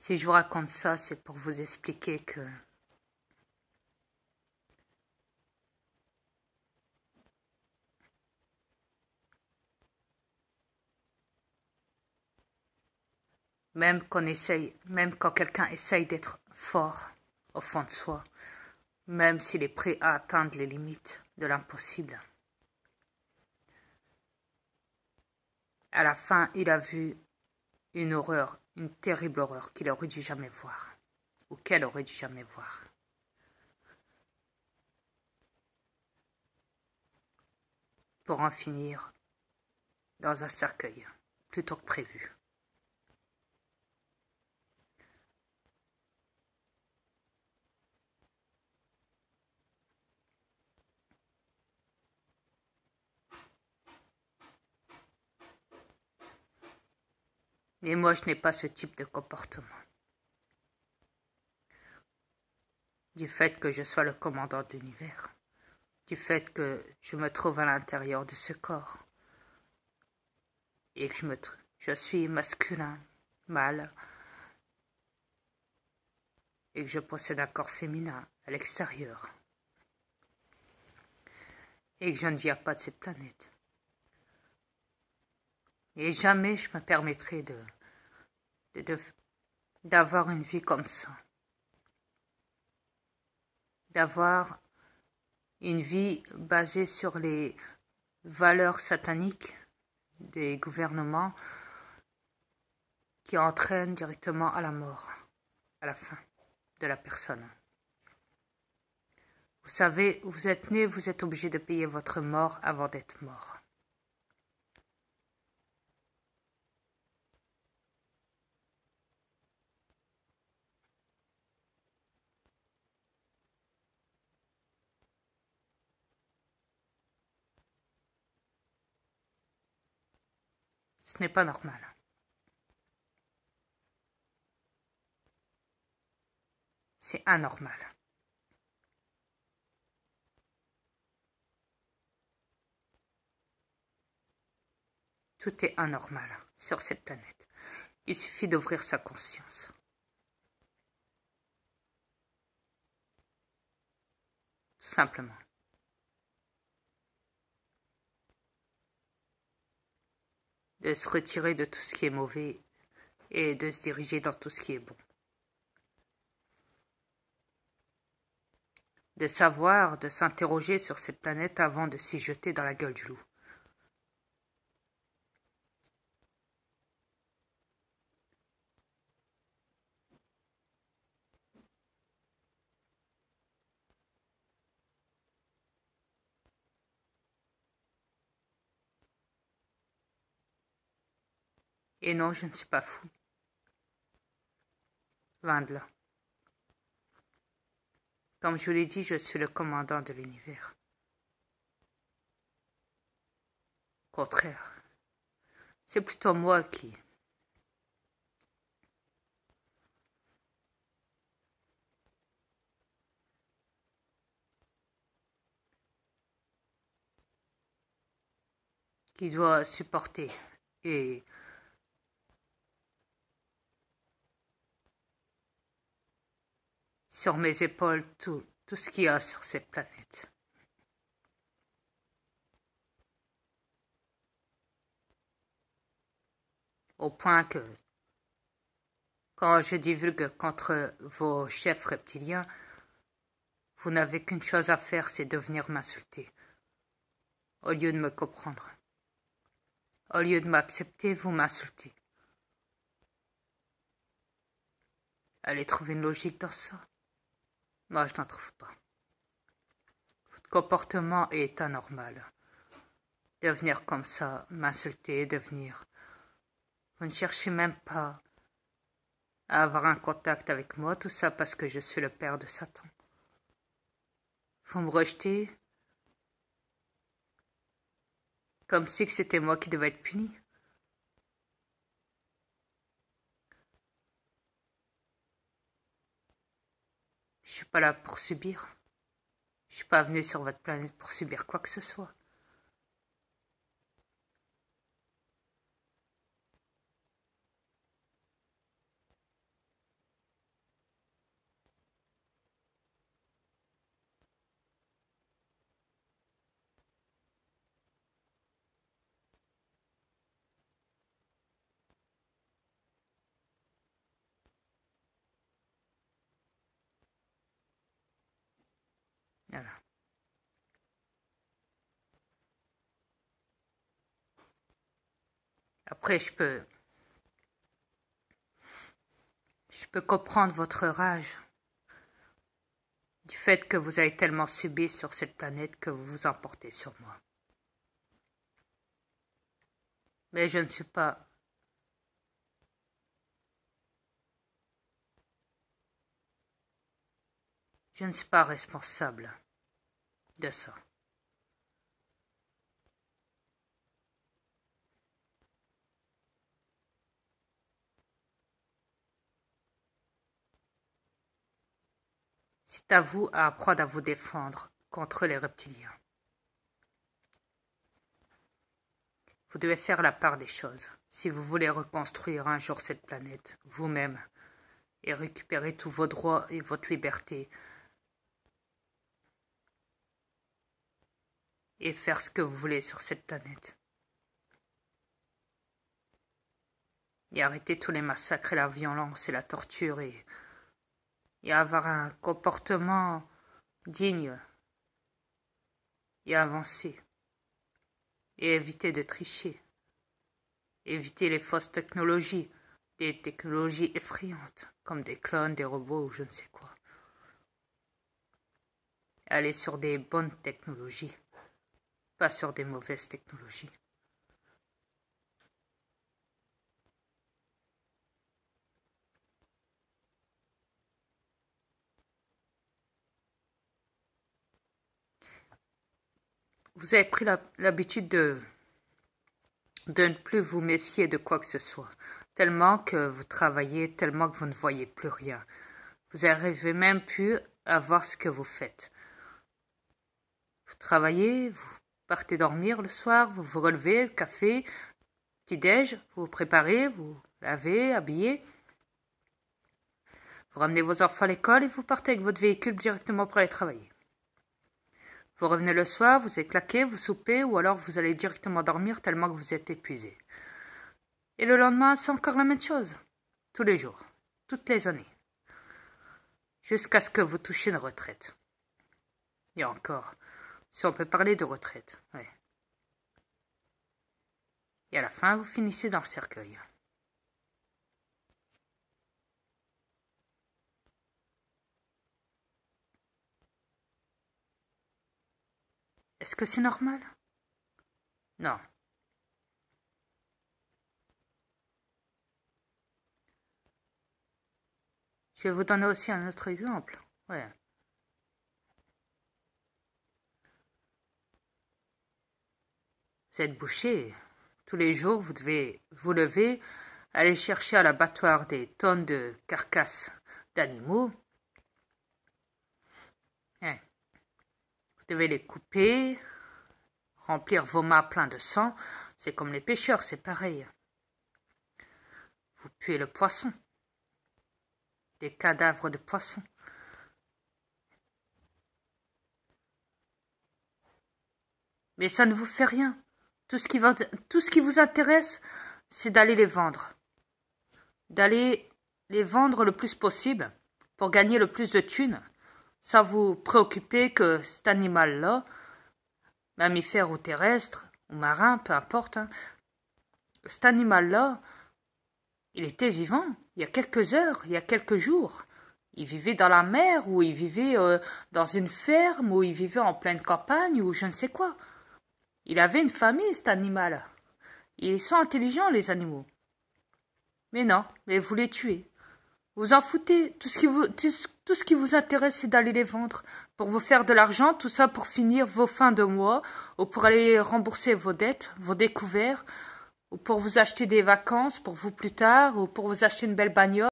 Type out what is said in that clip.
Si je vous raconte ça, c'est pour vous expliquer que même quand quelqu'un essaye d'être fort au fond de soi, même s'il est prêt à atteindre les limites de l'impossible, à la fin, il a vu une horreur, une terrible horreur qu'il aurait dû jamais voir, ou qu'elle aurait dû jamais voir. Pour en finir dans un cercueil, plutôt que prévu. Et moi, je n'ai pas ce type de comportement. Du fait que je sois le commandant de l'univers, du fait que je me trouve à l'intérieur de ce corps, et que je suis masculin, mâle, et que je possède un corps féminin à l'extérieur, et que je ne viens pas de cette planète. Et jamais je me permettrai d'avoir une vie comme ça. D'avoir une vie basée sur les valeurs sataniques des gouvernements qui entraînent directement à la mort, à la fin de la personne. Vous savez, vous êtes né, vous êtes obligé de payer votre mort avant d'être mort. Ce n'est pas normal. C'est anormal. Tout est anormal sur cette planète. Il suffit d'ouvrir sa conscience. Simplement. De se retirer de tout ce qui est mauvais et de se diriger dans tout ce qui est bon. De savoir, de s'interroger sur cette planète avant de s'y jeter dans la gueule du loup. Et non, je ne suis pas fou. Loin de là. Comme je vous l'ai dit, je suis le commandant de l'univers. Au contraire, c'est plutôt moi qui doit supporter et sur mes épaules tout ce qu'il y a sur cette planète. Au point que, quand je divulgue contre vos chefs reptiliens, vous n'avez qu'une chose à faire, c'est de venir m'insulter. Au lieu de me comprendre. Au lieu de m'accepter, vous m'insultez. Allez trouver une logique dans ça. Moi, je n'en trouve pas. Votre comportement est anormal. De venir comme ça, m'insulter, de venir. Vous ne cherchez même pas à avoir un contact avec moi, tout ça parce que je suis le père de Satan. Vous me rejetez comme si que c'était moi qui devais être puni. Je suis pas là pour subir. Je suis pas venu sur votre planète pour subir quoi que ce soit. Voilà. Après, je peux comprendre votre rage du fait que vous avez tellement subi sur cette planète que vous vous emportez sur moi. Mais je ne suis pas responsable de ça. C'est à vous à apprendre à vous défendre contre les reptiliens. Vous devez faire la part des choses. Si vous voulez reconstruire un jour cette planète, vous-même, et récupérer tous vos droits et votre liberté, et faire ce que vous voulez sur cette planète. Et arrêter tous les massacres et la violence et la torture et avoir un comportement digne et avancer. Et éviter de tricher. Éviter les fausses technologies, des technologies effrayantes, comme des clones, des robots ou je ne sais quoi. Aller sur des bonnes technologies, pas sur des mauvaises technologies. Vous avez pris l'habitude de ne plus vous méfier de quoi que ce soit, tellement que vous travaillez, tellement que vous ne voyez plus rien. Vous n'arrivez même plus à voir ce que vous faites. Vous travaillez, vous partez dormir le soir, vous vous relevez, le café, petit-déj, vous vous préparez, vous lavez, habillez. Vous ramenez vos enfants à l'école et vous partez avec votre véhicule directement pour aller travailler. Vous revenez le soir, vous êtes claqué, vous soupez, ou alors vous allez directement dormir tellement que vous êtes épuisé. Et le lendemain, c'est encore la même chose. Tous les jours, toutes les années. Jusqu'à ce que vous touchiez une retraite. Et encore, si on peut parler de retraite, ouais. Et à la fin, vous finissez dans le cercueil. Est-ce que c'est normal? Non. Je vais vous donner aussi un autre exemple. Ouais. Vous êtes boucher. Tous les jours, vous devez vous lever, aller chercher à l'abattoir des tonnes de carcasses d'animaux. Ouais. Vous devez les couper, remplir vos mâts pleins de sang. C'est comme les pêcheurs, c'est pareil. Vous puez le poisson. Des cadavres de poissons. Mais ça ne vous fait rien. Tout ce qui vous intéresse, c'est d'aller les vendre. D'aller les vendre le plus possible pour gagner le plus de thunes, sans vous préoccuper que cet animal-là, mammifère ou terrestre, ou marin, peu importe, hein, cet animal-là, il était vivant il y a quelques heures, il y a quelques jours. Il vivait dans la mer, ou il vivait dans une ferme, ou il vivait en pleine campagne, ou je ne sais quoi. Il avait une famille, cet animal. Ils sont intelligents, les animaux. Mais non, mais vous les tuez. Vous en foutez. Tout ce qui vous intéresse, c'est d'aller les vendre. Pour vous faire de l'argent, tout ça pour finir vos fins de mois, ou pour aller rembourser vos dettes, vos découverts, ou pour vous acheter des vacances pour vous plus tard, ou pour vous acheter une belle bagnole.